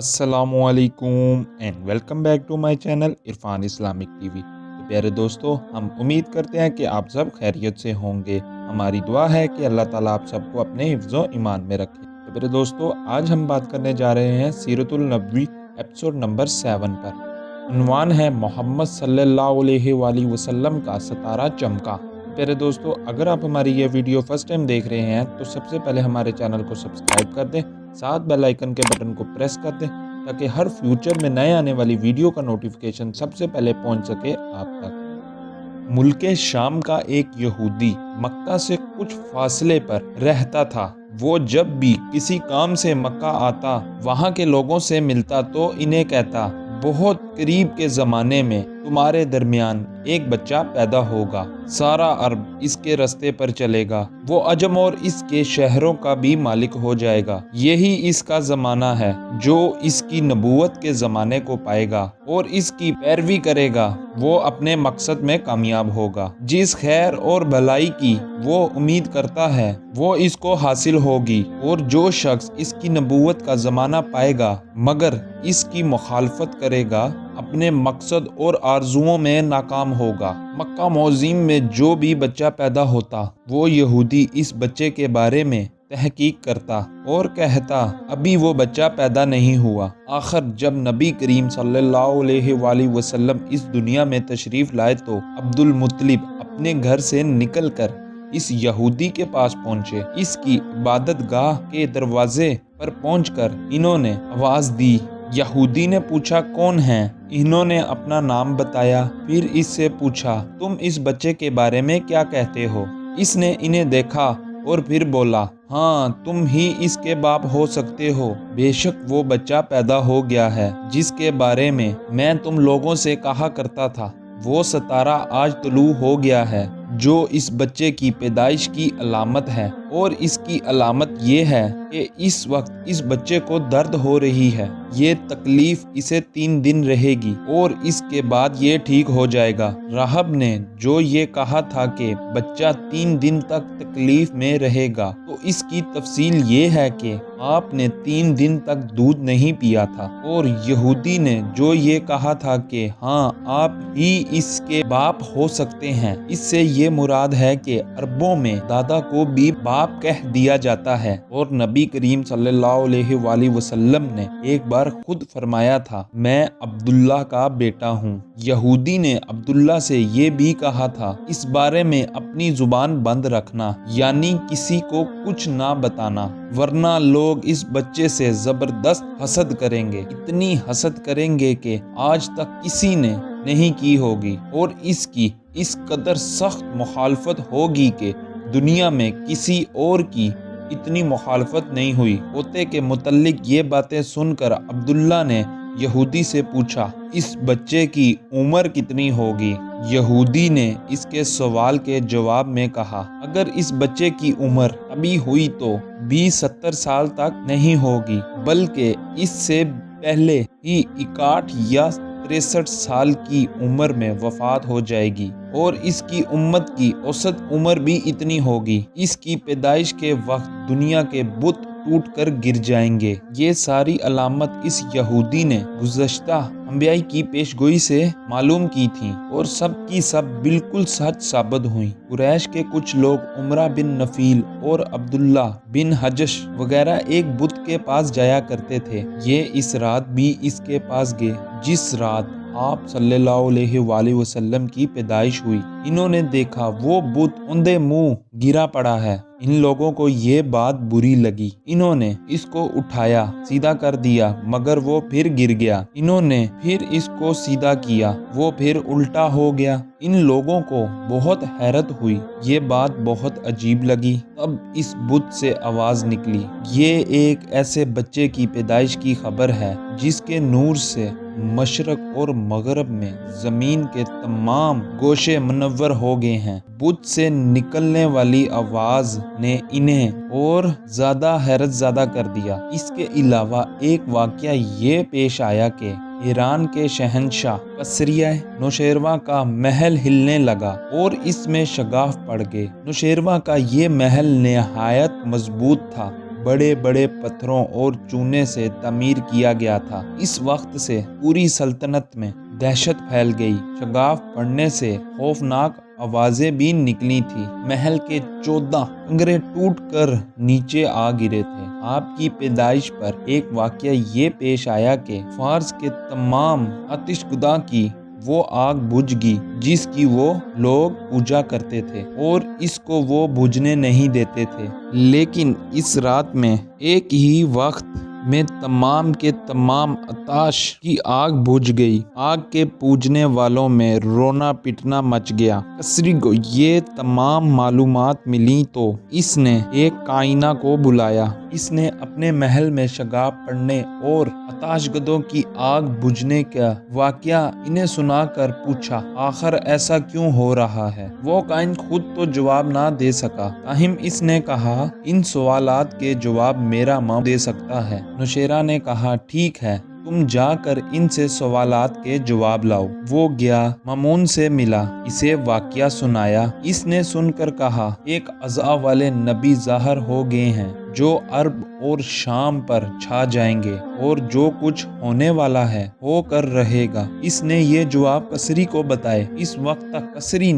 अस्सलामुअलैकुम and welcome back to my channel Irfan Islamic TV. तो प्यारे दोस्तों, हम उम्मीद करते हैं कि आप सब खैरियत से होंगे। हमारी दुआ है कि अल्लाह ताला आप सबको अपने हिफ्ज़ो ईमान में रखे। तो प्यारे दोस्तों, आज हम बात करने जा रहे हैं सीरतुल नबवी एपिसोड नंबर 7 पर। उन्वान है मोहम्मद सल्लल्लाहु अलैहि वसल्लम का सितारा चमका। प्यारे दोस्तों, अगर आप हमारी ये वीडियो फर्स्ट टाइम देख रहे हैं तो सबसे पहले हमारे चैनल को सब्सक्राइब कर दें, साथ बेल आइकन के बटन को प्रेस कर दें ताकि हर फ्यूचर में नए आने वाली वीडियो का नोटिफिकेशन सबसे पहले पहुंच सके आप तक। मुल्के शाम का एक यहूदी मक्का से कुछ फासले पर रहता था। वो जब भी किसी काम से मक्का आता, वहाँ के लोगों से मिलता तो इन्हें कहता, बहुत करीब के ज़माने में तुम्हारे दरमियान एक बच्चा पैदा होगा, सारा अरब इसके रास्ते पर चलेगा, वो अजम और इसके शहरों का भी मालिक हो जाएगा। यही इसका ज़माना है जो इसकी नबूवत के ज़माने को पाएगा और इसकी पैरवी करेगा, वो अपने मकसद में कामयाब होगा। जिस खैर और भलाई की वो उम्मीद करता है वो इसको हासिल होगी, और जो शख्स इसकी नबूवत का ज़माना पाएगा मगर इसकी मुखालफत करेगा, अपने मकसद और आरजुओं में नाकाम होगा। मक्का मौज़ीम में जो भी बच्चा पैदा होता, वो यहूदी इस बच्चे के बारे में तहकीक करता और कहता, अभी वो बच्चा पैदा नहीं हुआ। आखिर जब नबी करीम सल्लल्लाहु अलैहि वसल्लम इस दुनिया में तशरीफ़ लाए तो अब्दुल मुत्तलिब अपने घर से निकलकर इस यहूदी के पास पहुँचे। इसकी इबादत गाह के दरवाजे पर पहुंचकर इन्होंने आवाज़ दी। यहूदी ने पूछा, कौन है? इन्होंने अपना नाम बताया। फिर इससे पूछा, तुम इस बच्चे के बारे में क्या कहते हो? इसने इन्हें देखा और फिर बोला, हाँ, तुम ही इसके बाप हो सकते हो। बेशक वो बच्चा पैदा हो गया है जिसके बारे में मैं तुम लोगों से कहा करता था। वो सितारा आज तुलू हो गया है जो इस बच्चे की पैदाइश की अलामत है, और इसकी अलामत ये है कि इस वक्त इस बच्चे को दर्द हो रही है। ये तकलीफ इसे 3 दिन रहेगी और इसके बाद ये ठीक हो जाएगा। राहब ने जो ये कहा था कि बच्चा 3 दिन तक तकलीफ में रहेगा, तो इसकी तफसील ये है कि आपने 3 दिन तक दूध नहीं पिया था। और यहूदी ने जो ये कहा था कि हाँ, आप ही इसके बाप हो सकते हैं, इससे ये मुराद है कि अरबों में दादा को भी बाप कह दिया जाता है। और नबी करीम सल्लल्लाहु अलैहि वसल्लम ने एक बार खुद फरमाया था, मैं अब्दुल्ला का बेटा हूँ। यहूदी ने अब्दुल्ला से ये भी कहा था, इस बारे में अपनी जुबान बंद रखना, यानी किसी को कुछ ना बताना, वरना लोग इस बच्चे से जबरदस्त हसद करेंगे, इतनी हसद करेंगे कि आज तक किसी ने नहीं की होगी, और इसकी इस कदर सख्त मुखालफत होगी कि दुनिया में किसी और की इतनी मुखालफत नहीं हुई। पोते के मुतल्लिक ये बातें सुनकर अब्दुल्ला ने यहूदी से पूछा, इस बच्चे की उम्र कितनी होगी? यहूदी ने इसके सवाल के जवाब में कहा, अगर इस बच्चे की उम्र अभी हुई तो 20-70 साल तक नहीं होगी, बल्कि इससे पहले ही 61 या 63 साल की उम्र में वफात हो जाएगी, और इसकी उम्मत की औसत उम्र भी इतनी होगी। इसकी पैदाइश के वक्त दुनिया के बुत टूट कर गिर जाएंगे। ये सारी अलामत इस यहूदी ने गुज़श्ता अंबियाई की पेशगोई से मालूम की थी, और सब की सब बिल्कुल सच साबित हुई। कुरैश के कुछ लोग उमरा बिन नफील और अब्दुल्ला बिन हजश वगैरह एक बुत के पास जाया करते थे। ये इस रात भी इसके पास गए जिस रात आप सल्लल्लाहु अलैहि वसल्लम की पैदाइश हुई। इन्होंने देखा वो बुत औंधे मुंह गिरा पड़ा है। इन लोगों को ये बात बुरी लगी। इन्होंने इसको उठाया, सीधा कर दिया, मगर वो फिर गिर गया। इन्होंने फिर इसको सीधा किया, वो फिर उल्टा हो गया। इन लोगों को बहुत हैरत हुई, ये बात बहुत अजीब लगी। तब इस बुत से आवाज़ निकली, ये एक ऐसे बच्चे की पैदाइश की खबर है जिसके नूर से मशरक और मगरब में ज़मीन के तमाम गोशे मुनव्वर हो गए हैं। बुत से निकलने वाली आवाज़ ने इन्हें और ज़्यादा हैरत ज़्यादा कर दिया। इसके अलावा एक वाक़या ये पेश आया कि ईरान के शहंशाह कसरिया नौशेरवा का महल हिलने लगा और इसमें शगाफ पड़ गए। नौशेरवा का ये महल नहायत मजबूत था। बड़े बड़े पत्थरों और चूने से तमीर किया गया था। इस वक्त से पूरी सल्तनत में दहशत फैल गई। शगाफ पड़ने से खौफनाक आवाजें भी निकली थी। महल के 14 कंगरे टूट कर नीचे आ गिरे थे। आपकी पैदाइश पर एक वाकया ये पेश आया कि फारस के तमाम आतिशकुदा की वो आग बुझ गई जिसकी वो लोग पूजा करते थे और इसको वो बुझने नहीं देते थे। लेकिन इस रात में एक ही वक्त में तमाम के तमाम आताश की आग बुझ गई। आग के पूजने वालों में रोना पिटना मच गया। कसरी को ये तमाम मालूमात मिली तो इसने एक काइना को बुलाया। इसने अपने महल में शगाफ पड़ने और आताशगदों की आग बुझने का वाकया इन्हें सुनाकर पूछा, आखिर ऐसा क्यों हो रहा है। वो काइन खुद तो जवाब ना दे सका। ताहिम इसने कहा, इन सवालात के जवाब मेरा माँ दे सकता है। नौशेरा ने कहा, ठीक है, तुम जाकर इनसे सवालात के जवाब लाओ। वो गया, मामून से मिला, इसे वाकया सुनाया। इसने सुनकर कहा, एक अज़ा वाले नबी ज़ाहिर हो गए हैं जो अरब और शाम पर छा जाएंगे और जो कुछ होने वाला है होकर रहेगा। इसने ये जवाब कसरी को बताए। इस वक्त तक कसरी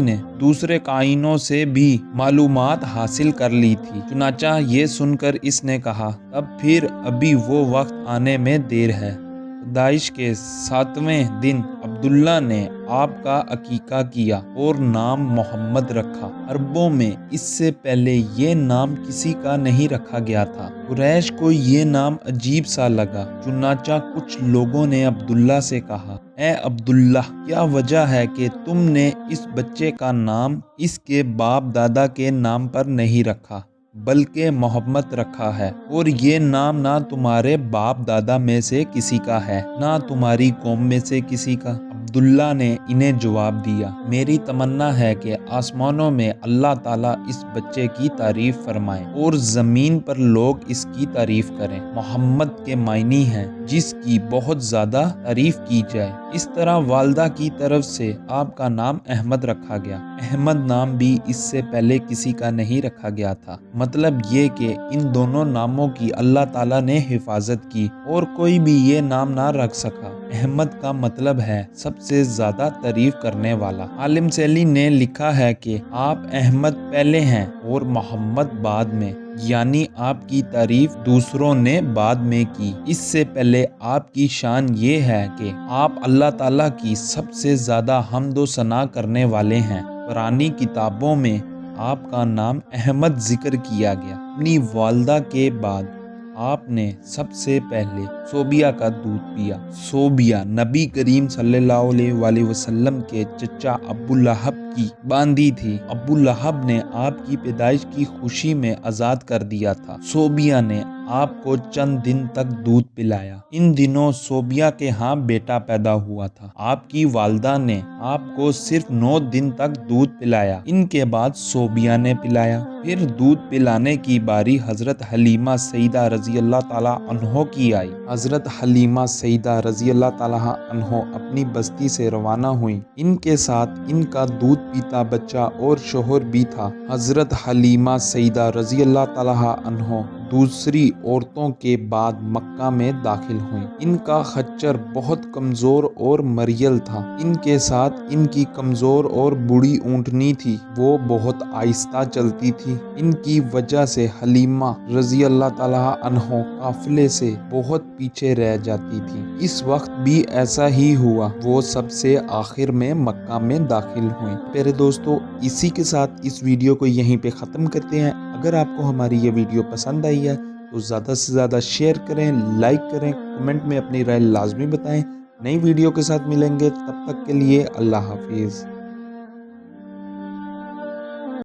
ने दूसरे काइनों से भी मालूमात हासिल कर ली थी। चुनाचा ये सुनकर इसने कहा, तब फिर अभी वो वक्त आने में देर है। पैदाइश के 7वें दिन अब्दुल्ला ने आपका अकीका किया और नाम मोहम्मद रखा। अरबों में इससे पहले ये नाम किसी का नहीं रखा गया था। कुरैश को ये नाम अजीब सा लगा। चुनाचा कुछ लोगों ने अब्दुल्ला से कहा, ए अब्दुल्ला, क्या वजह है कि तुमने इस बच्चे का नाम इसके बाप दादा के नाम पर नहीं रखा बल्कि मोहम्मद रखा है, और ये नाम ना तुम्हारे बाप दादा में से किसी का है ना तुम्हारी कौम में से किसी का। अब्दुल्ला ने इन्हें जवाब दिया, मेरी तमन्ना है कि आसमानों में अल्लाह ताला इस बच्चे की तारीफ फरमाए और ज़मीन पर लोग इसकी तारीफ करें। मोहम्मद के मायनी हैं जिसकी बहुत ज़्यादा तारीफ की जाए। इस तरह वालदा की तरफ से आपका नाम अहमद रखा गया। अहमद नाम भी इससे पहले किसी का नहीं रखा गया था। मतलब ये कि इन दोनों नामों की अल्लाह ताला ने हिफाजत की और कोई भी ये नाम ना रख सका। अहमद का मतलब है सबसे ज्यादा तारीफ करने वाला। आलिम सैली ने लिखा है कि आप अहमद पहले हैं और मोहम्मद बाद में, यानी आपकी तारीफ दूसरों ने बाद में की। इससे पहले आपकी शान ये है कि आप अल्लाह ताला की सबसे ज्यादा हम्दो सना करने वाले हैं। पुरानी किताबों में आपका नाम अहमद जिक्र किया गया। अपनी वालदा के बाद आपने सबसे पहले सोबिया का दूध पिया। सोबिया नबी करीम सल्लल्लाहु अलैहि वसल्लम के चचा अबू लहब की बांदी थी। अबू लहब ने आपकी पैदाइश की खुशी में आज़ाद कर दिया था। सोबिया ने आपको चंद दिन तक दूध पिलाया। इन दिनों सोबिया के यहाँ बेटा पैदा हुआ था। आपकी वालदा ने आपको सिर्फ 9 दिन तक दूध पिलाया। इनके बाद सोबिया ने पिलाया। फिर दूध पिलाने की बारी हजरत हलीमा सईदा रजी अल्लाह ताला अन्हो की आई। हजरत हलीमा सईदा रजी अल्लाह ताला अन्हो अपनी बस्ती से रवाना हुई। इनके साथ इनका दूध पीता बच्चा और शोहर भी था। हजरत हलीमा सईदा रजी अल्लाह ताला अन्हो दूसरी औरतों के बाद मक्का में दाखिल हुई। इनका खच्चर बहुत कमज़ोर और मरियल था। इनके साथ इनकी कमज़ोर और बूढ़ी ऊँटनी थी, वो बहुत आहिस्ता चलती थी। इनकी वजह से हलीमा रजी अल्लाह ताला अन्हो काफिले से बहुत पीछे रह जाती थी। इस वक्त भी ऐसा ही हुआ, वो सबसे आखिर में मक्का में दाखिल हुई। प्यारे दोस्तों, इसी के साथ इस वीडियो को यहीं पे ख़त्म करते हैं। अगर आपको हमारी ये वीडियो पसंद आई है तो ज़्यादा से ज़्यादा शेयर करें, लाइक करें, कमेंट में अपनी राय लाजमी बताएं। नई वीडियो के साथ मिलेंगे, तब तक के लिए अल्लाह हाफिज़।